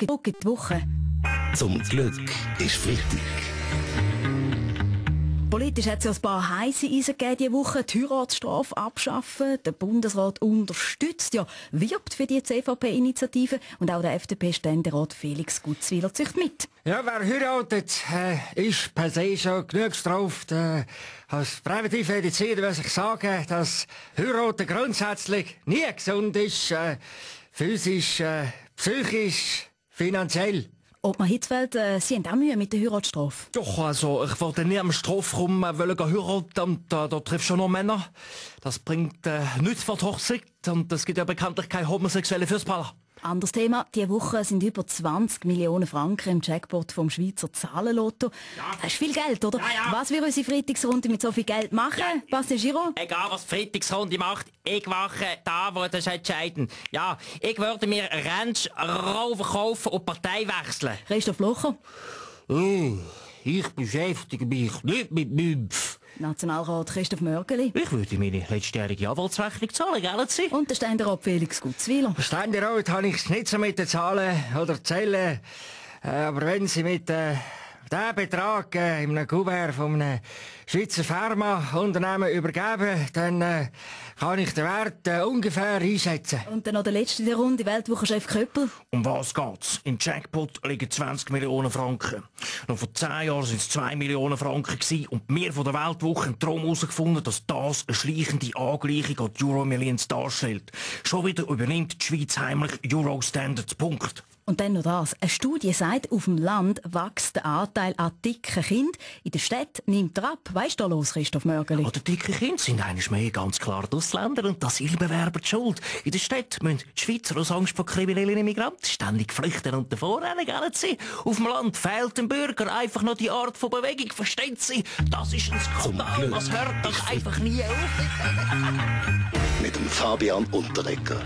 Ruck in die Woche. Zum Glück ist Freitag. Politisch hat es ja ein paar heisse Eisen gegeben diese Woche. Die Heiratsstrafe abschaffen. Der Bundesrat unterstützt, ja, wirbt für die CVP-Initiative. Und auch der FDP-Ständerat Felix Gutzwiller zieht mit. Ja, wer heiratet, ist per se schon genug gestraft. Als Präventivmediziner muss ich sagen, dass Heiraten grundsätzlich nie gesund ist. Physisch, psychisch, finanziell. Obmann Hitzfeld, Sie haben auch Mühe mit der Heiratsstrafe. Doch, also, ich wollte nie am Strafraum heiraten und da triffst du nur Männer. Das bringt nichts für die Hochzeit und es gibt ja bekanntlich keine homosexuellen Fußballer. Anderes Thema. Diese Woche sind über 20 Millionen Franken im Jackpot vom Schweizer Zahlenlotto. Ja. Das ist viel Geld, oder? Ja. Was will unsere Freitagsrunde mit so viel Geld machen? Ja. Basti Giro? Egal, was die Freitagsrunde macht, ich mache da, wo das entscheidend. Ja, ich würde mir Ranch Rover kaufen und Partei wechseln. Christoph Locher? Ich beschäftige mich nicht mit Nymph. Nationalrat Christoph Mörgeli. Ich würde meine letztjährige Anwaltsrechnung zahlen, gell? Und der Ständerat Felix Gutzwiller. Ständerat habe ich es nicht so mit den Zahlen oder Zellen. Aber wenn Sie mit diesen Betrag in einem Kuvert von einem Schweizer Pharmaunternehmen übergeben, dann kann ich den Wert ungefähr einschätzen. Und dann noch der letzte in der Runde, Weltwochenchef Köppel. Um was geht's? Im Jackpot liegen 20 Millionen Franken. Noch vor 10 Jahren waren es 2 Millionen Franken gewesen. Und wir von der Weltwoche haben darum herausgefunden, dass das eine schleichende Angleichung an die Euro-Millions darstellt. Schon wieder übernimmt die Schweiz heimlich Euro-Standards. Punkt. Und dann noch das. Eine Studie sagt, auf dem Land wächst der Anteil an dicken Kindern. In der Stadt nimmt er ab. Weißt du da los, Christoph Mörgeli? Die dicken Kinder sind eines mehr ganz klar die Ausländer und die Asylbewerber die Schuld. In der Stadt müssen die Schweizer aus Angst vor kriminellen Immigranten ständig flüchten und davor rennen, gell Sie? Auf dem Land fehlt dem Bürger einfach noch die Art von Bewegung, verstehen Sie? Das ist ein Skandal, das hört doch einfach nie auf. Mit dem Fabian Unterreger.